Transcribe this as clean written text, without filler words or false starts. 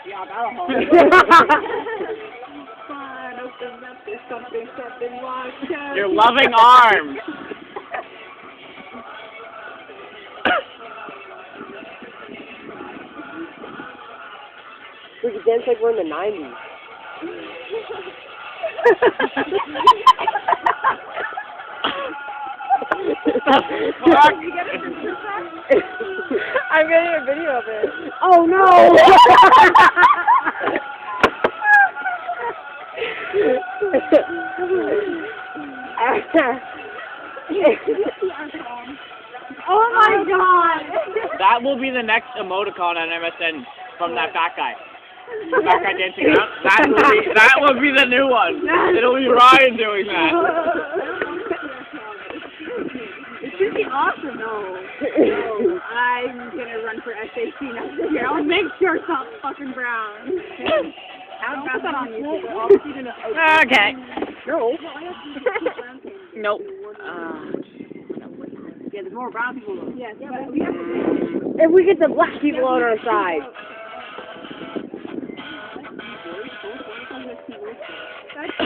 Yeah, that'll hold. Fine, open up, there's something like that. Your loving arms. We could dance like we're in the 90s. Fuck. I'm getting a video of it. Oh no! Oh my god! That will be the next emoticon on MSN from that fat guy. The fat guy dancing around. That will be the new one. It'll be Ryan doing that. It should be awesome, though. No, I'm gonna run for SAC next year. I'll make sure it's not fucking brown. I'll put that on YouTube. Okay. No. Nope. Yeah, there's more brown people though. Yes, but we have If we get the black people on our side. to